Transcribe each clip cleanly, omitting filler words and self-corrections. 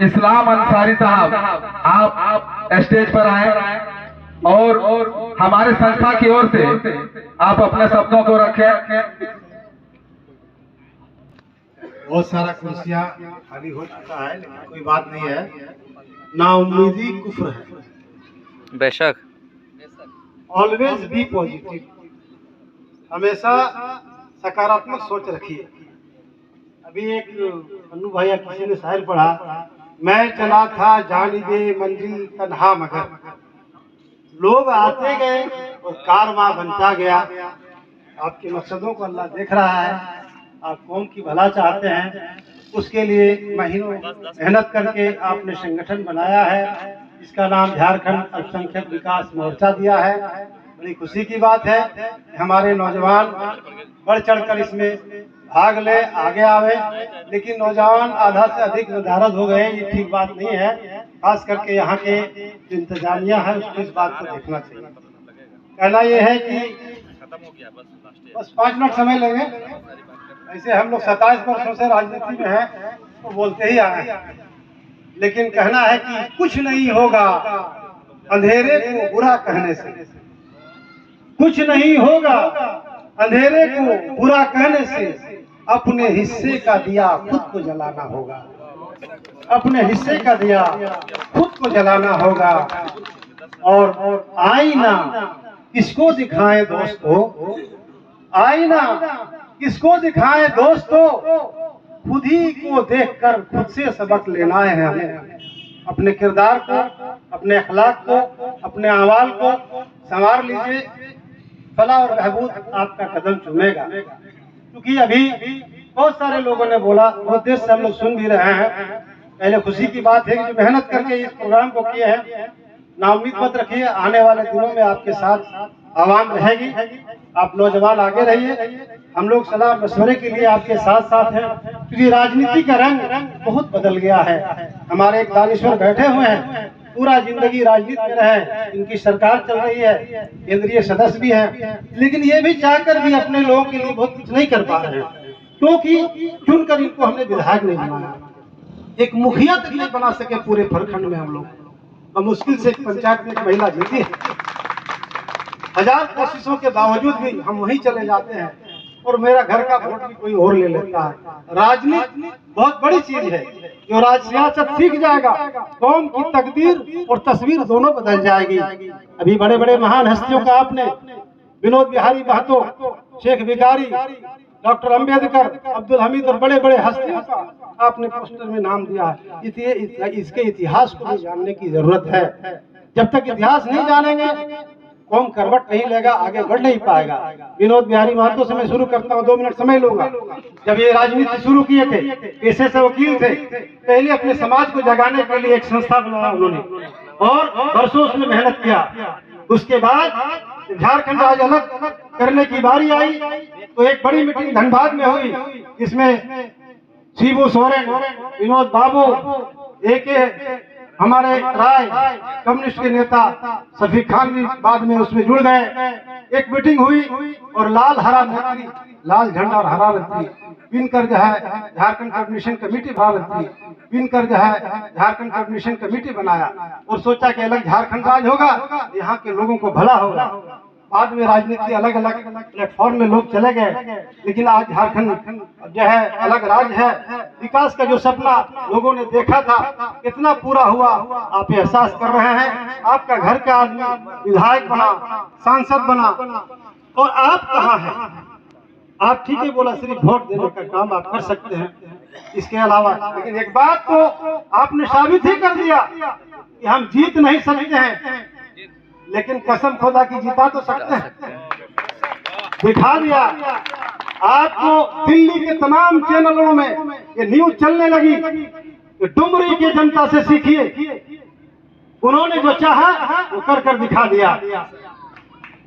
इस्लाम अंसारी साहब, आप स्टेज पर आए और हमारे संस्था की ओर से आप अपने शब्दों को रखें। बहुत सारा कुर्सियां खाली हो चुका है, लेकिन कोई बात नहीं है। नाउम्मीदी कुफ्र है। बेशक। ऑलवेज बी पॉजिटिव, हमेशा सकारात्मक सोच रखिए। अभी एक अन्नू भैया किसी ने शायर पढ़ा, मैं चला था जानिबे मंजिल तन्हा मगर। लोग आते गए और कारवां बनता गया। आपके मकसदों को अल्लाह देख रहा है, आप कौम की भला चाहते हैं, उसके लिए महीनों मेहनत करके आपने संगठन बनाया है, इसका नाम झारखंड अल्पसंख्यक विकास मोर्चा दिया है। बड़ी खुशी की बात है कि हमारे नौजवान बढ़ चढ़कर इसमें भाग ले, आगे आवे। लेकिन नौजवान आधा से अधिक निर्धारित हो गए, ये ठीक बात नहीं है। खास करके यहाँ के जो इंतजामिया है उसको इस बात को देखना चाहिए। कहना ये है कि बस 5 मिनट समय लेंगे। ऐसे हम लोग 27 वर्षों से राजनीति में हैं, तो बोलते ही आए हैं, लेकिन कहना है कि कुछ नहीं होगा अंधेरे को बुरा कहने से। कुछ नहीं होगा अंधेरे को बुरा कहने से, अपने हिस्से का दिया खुद को जलाना होगा। अपने हिस्से का दिया खुद को जलाना होगा। और आईना किसको दिखाएं दोस्तों, आईना किसको दिखाएं दोस्तों, खुद ही को देखकर खुद से सबक लेना है हमें। अपने किरदार को, अपने अखलाक को, अपने अहवाल को संवार लीजिए, फलाह और बहबूद आपका कदम चूमेगा। क्योंकि अभी बहुत सारे लोगों ने बोला, बहुत देर से हम लोग सुन भी रहे हैं। पहले खुशी की बात है कि जो मेहनत करके इस प्रोग्राम को किए हैं, नाउम्मीद मत रखिए, आने वाले दिनों में आपके साथ आवाम रहेगी। आप नौजवान आगे रहिए, हम लोग सलाह मशवरे के लिए आपके साथ साथ हैं। क्योंकि राजनीति का रंग बहुत बदल गया है। हमारे एक दानिश्वर बैठे हुए हैं, पूरा जिंदगी राजनीति में रहे, इनकी सरकार चल रही है, केंद्रीय सदस्य भी हैं, लेकिन ये भी चाहकर भी अपने लोगों के लिए बहुत कुछ नहीं कर पा रहे हैं, क्योंकि चुनकर इनको हमने विधायक नहीं बनाया। एक मुखिया तक नहीं बना सके पूरे प्रखंड में हम लोग, और मुश्किल से पंचायत में एक महिला जीती है। 1000 कोशिशों के बावजूद भी हम वहीं चले जाते हैं और मेरा घर का वोट भी कोई और ले लेता है। राजनीति बहुत बड़ी चीज है, जो सियासत सीख जाएगा, कौम की तकदीर और तस्वीर दोनों बदल जाएगी। अभी बड़े बड़े महान हस्तियों का आपने, विनोद बिहारी महतो, शेख भिखारी, डॉक्टर अंबेडकर, अब्दुल हमीद और बड़े बड़े हस्तियों का आपने पोस्टर में नाम दिया है। इसके इतिहास को भी जानने की जरूरत है। जब तक इतिहास नहीं जानेंगे, कौम करवट नहीं लेगा, आगे बढ़ नहीं पाएगा। विनोद बिहारी महतो से मैं शुरू करता हूँ, 2 मिनट समय लूंगा। जब ये राजनीति शुरू किए थे, पेशे से वकील थे, पहले अपने समाज को जगाने के लिए एक संस्था बनाया उन्होंने और वर्षों उसमें मेहनत किया। उसके बाद झारखंड राज्य अलग करने की बारी आई, तो एक बड़ी मीटिंग धनबाद में हुई, जिसमें शिबू सोरेन, विनोद बाबू, AK हमारे राय, कम्युनिस्ट के नेता शफीक खान भी बाद में उसमें जुड़ गए। एक मीटिंग हुई और लाल हरा नेत्री, लाल झंडा और हरा रत्ती पिनकर जो है झारखंड कम्युनिशन कमेटी पिनकर जो है झारखंड कम्युनिशन कमेटी बनाया और सोचा कि अलग झारखंड राज होगा, यहाँ के लोगों को भला होगा। बाद में राजनीति अलग अलग प्लेटफॉर्म में लोग चले गए, लेकिन आज झारखंड जो है अलग राज्य है। विकास का जो सपना लोगों ने देखा था कितना पूरा हुआ, आप एहसास कर रहे हैं। आपका घर का आदमी विधायक बना, सांसद बना, और आप कहाँ हैं? आप ठीक है बोला, सिर्फ वोट देने का काम आप कर सकते हैं, इसके अलावा। लेकिन एक बात तो आपने साबित ही कर दिया कि हम जीत नहीं सकते हैं, लेकिन कसम खुदा की जिता तो सकते हैं। दिखा दिया आपको। दिल्ली के तमाम चैनलों में ये न्यूज चलने लगी कि डुमरी की जनता से सीखिए, उन्होंने जो चाहा वो कर कर दिखा दिया।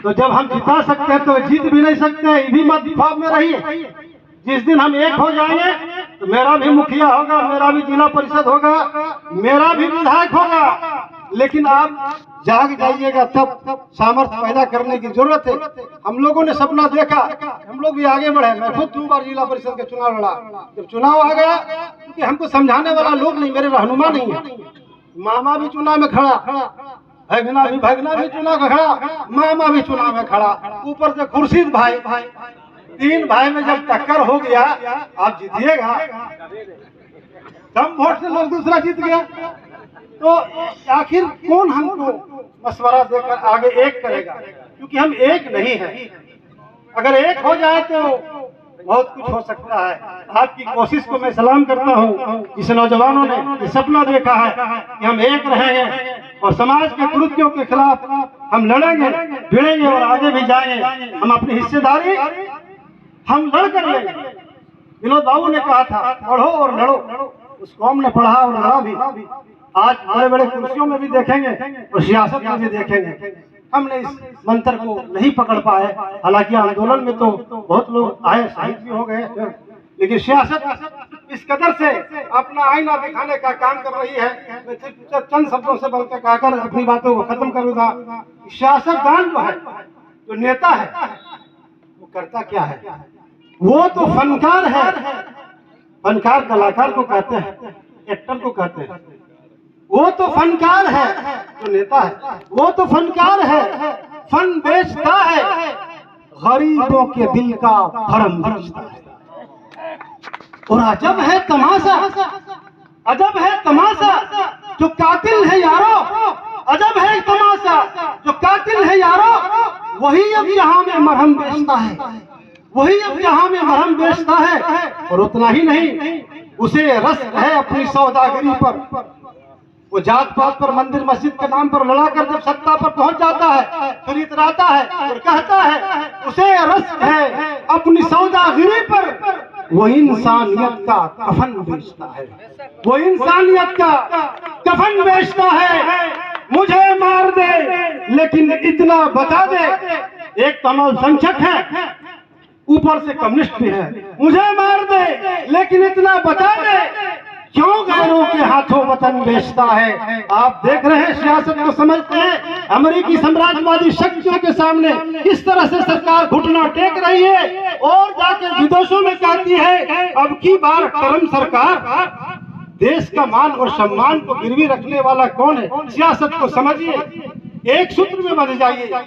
तो जब हम जिता सकते हैं तो जीत भी नहीं सकते हैं, ये भी मत भाव में रहिए। जिस दिन हम एक हो जाएंगे तो मेरा भी मुखिया होगा, मेरा भी जिला परिषद होगा, मेरा भी विधायक होगा, लेकिन आप जाग जाइएगा, तब सामर्थ्य पैदा करने की जरूरत है। हम लोगों ने सपना देखा, हम लोग भी आगे बढ़े। मैं खुद 2 बार जिला परिषद के चुनाव लड़ा। जब चुनाव आ गया, क्योंकि हमको समझाने वाला लोग नहीं, मेरे रहनुमा नहीं है। मामा भी चुनाव में खड़ा, भगना भी चुनाव में खड़ा, मामा भी चुनाव में खड़ा, ऊपर से खुर्शीद भाई। 3 भाई में जब टक्कर हो गया, आप जीतिएगा। कम वोट से लोग दूसरा जीत गया, तो आखिर कौन हमको मशवरा देकर आगे एक करेगा? क्योंकि हम एक नहीं है। अगर एक हो जाए तो बहुत कुछ हो सकता है। आपकी कोशिश को मैं सलाम करता हूँ। इस नौजवानों ने ये सपना देखा है कि हम एक रहेंगे और समाज के कुरीतियों के खिलाफ हम लड़ेंगे, भिड़ेंगे और आगे भी जाएंगे। हम अपनी हिस्सेदारी हम लड़ कर लेंगे। विनोद बाबू ने कहा था, पढ़ो और लड़ो। उस कौम ने पढ़ा और लड़ा भी। आज बड़े बड़े कुर्सियों में भी देखेंगे और सियासत में भी देखेंगे। हमने इस मंत्र को नहीं पकड़ पाए। हालांकि आंदोलन में तो बहुत लोग आए, शहीद भी हो गए, लेकिन सियासत इस कदर से अपना आईना दिखाने का काम कर रही है। मैं सिर्फ चंद शब्दों से बोलकर कहकर अपनी बातों को खत्म करूंगा। सियासतदान जो है, जो नेता है, वो करता क्या है? वो तो फनकार है। फनकार कलाकार को कहते हैं, एक्टर को कहते हैं। वो तो फनकार है जो नेता है। वो तो फनकार है, फन बेचता है, गरीबों के दिल का भरम बेचता है। और अजब है तमाशा, अजब है तमाशा जो कातिल है यारो, अजब है तमाशा जो कातिल है यारो, वही अब यहाँ में मरहम बेचता है, वही अब यहाँ में मरहम बेचता है। और उतना ही नहीं, उसे रस है अपनी सौदागरी पर। वो जात पात पर, मंदिर मस्जिद के नाम पर लड़ाकर जब सत्ता पर पहुंच जाता है, फिर इतराता है और कहता है उसे रस है अपनी सौदागरी पर। वो इंसानियत का कफन बेचता है, वो इंसानियत का कफन बेचता है। मुझे मार दे लेकिन इतना बता दे, एक तो अल्पसंख्यक है, ऊपर से कम्युनिस्ट भी है। मुझे मार दे लेकिन इतना बता दे, क्यों गैरों के हाथों वतन बेचता है? आप देख रहे हैं, सियासत को समझते हैं। अमेरिकी साम्राज्यवादी शक्तियों के सामने किस तरह से सरकार घुटना टेक रही है और जाके विदेशों में कहती है अब की बार टर्म सरकार। देश का मान और सम्मान को गिरवी रखने वाला कौन है? सियासत को समझिए, एक सूत्र में बंध जाइए।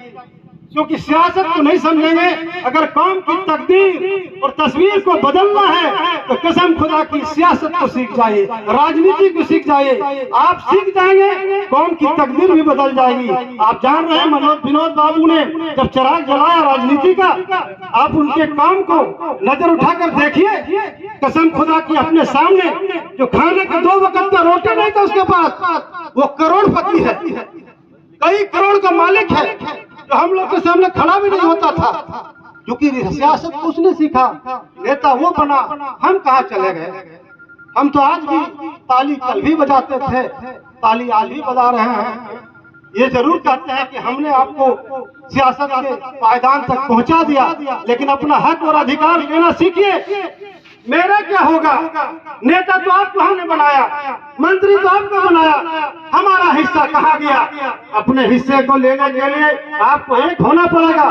क्योंकि सियासत को नहीं समझेंगे, अगर कौम की तकदीर और तस्वीर को बदलना है तो कसम खुदा की सियासत को सीख जाइए, राजनीति को सीख जाइए। आप सीख जाएंगे, कौम की तकदीर भी बदल जाएगी। आप जान रहे हैं, विनोद बाबू ने जब चिराग जलाया राजनीति का, आप उनके काम को नजर उठाकर देखिए। कसम खुदा की अपने सामने जो खाने का 2 वक्त का रोटी नहीं था उसके पास, वो करोड़पति है, कई करोड़ का मालिक है, जो हम लोग के सामने खड़ा भी नहीं होता था। क्योंकि सियासत को उसने सीखा, नेता वो बना। हम कहाँ चले गए? हम तो आज भी ताली कल भी बजाते थे, ताली आज भी बजा रहे हैं। ये जरूर कहते हैं कि हमने आपको सियासत के पायदान तक पहुंचा दिया, लेकिन अपना हक और अधिकार लेना सीखिए। मेरा क्या होगा? नेता तो आपको हमने बनाया, मंत्री तो आपको बनाया, हमारा हिस्सा कहाँ गया? अपने हिस्से को लेने के लिए आपको एक होना पड़ेगा।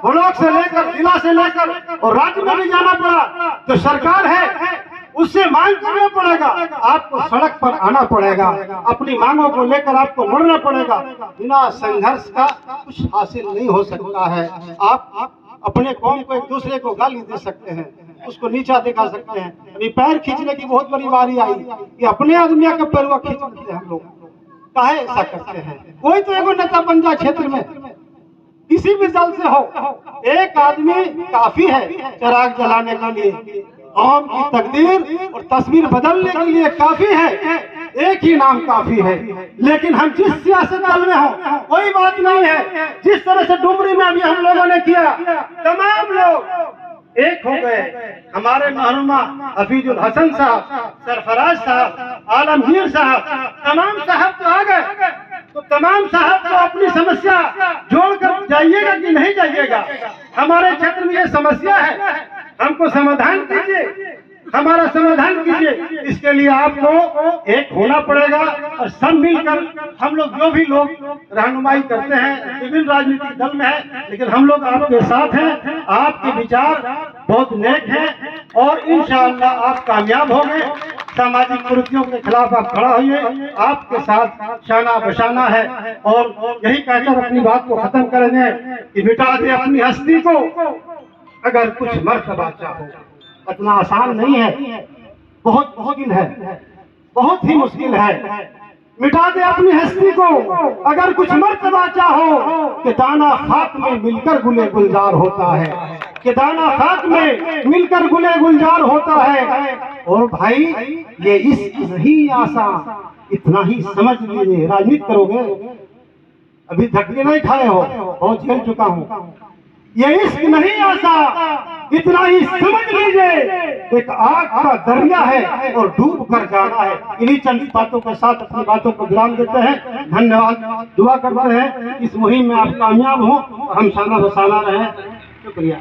ब्लॉक से लेकर, जिला से लेकर और राज्य में भी जाना पड़ा। जो सरकार है उससे मांग करना पड़ेगा, आपको सड़क पर आना पड़ेगा, अपनी मांगों को लेकर आपको मुड़ना पड़ेगा। बिना संघर्ष का कुछ हासिल नहीं हो सकता है। आप अपने कौम को, एक दूसरे को गाली दे सकते हैं, उसको नीचा दिखा सकते हैं। अभी पैर खींचने की बहुत बड़ी बारी आई कि अपने आदमी के पैरवा खींच लेते हैं। हम लोग काहे ऐसा करते हैं? कोई तो एगो नेता बन जाए क्षेत्र में, किसी भी दल से हो, एक आदमी काफी है चिराग जलाने के लिए, कौम की तकदीर और तस्वीर बदलने के लिए काफी है। एक ही नाम काफी है। लेकिन हम जिस सियासत दल में हो, कोई बात नहीं है। जिस तरह से डुमरी में अभी हम लोगों ने किया, तमाम लोग एक हो गए। हमारे मरहुमा हफीजुल हसन साहब, सरफराज साहब, आलमगीर साहब, तमाम साहब तो आ गए। तो तमाम साहब को अपनी समस्या जोड़कर जाइएगा कि नहीं जाइएगा? हमारे क्षेत्र में ये समस्या है, हमको समाधान दीजिए। हमारा समाधान कीजिए। इसके लिए आपको एक होना पड़ेगा और सब मिलकर हम लोग जो भी लोग रहनुमाई करते हैं विभिन्न राजनीतिक दल में है, लेकिन हम लोग आपके साथ हैं। आपके विचार बहुत नेक हैं और इंशाअल्लाह आप कामयाब होंगे। सामाजिक कुरीतियों के खिलाफ आप खड़ा होइए, आपके साथ शाना बशाना है। और यही कहकर अपनी बात को खत्म करेंगे कि मिटा दे अपनी हस्ती को अगर कुछ मर्तबा चाहो। इतना आसान नहीं है, बहुत मुश्किल है, बहुत ही मुश्किल है। मिटा दे अपनी हस्ती को अगर कुछ मर्तबा चाहो कि दाना खाक में मिलकर गुले गुलजार होता है, कि दाना खाक में मिलकर गुले गुलजार होता है। और भाई ये इश्क नहीं आसान, इतना ही समझ लीजिए। राजनीति करोगे, अभी धक्के नहीं खाए हो, बहुत झेल चुका हूँ। ये इश्क नहीं आसान, इतना ही समझ लीजिए। एक आग का दरिया है और डूब कर जाना है। इन्हीं चंद बातों के साथ अपनी बातों को विराम देते हैं। धन्यवाद। दुआ करते हैं इस मुहिम में आप कामयाब हो, हम शाना बसाना रहे। शुक्रिया।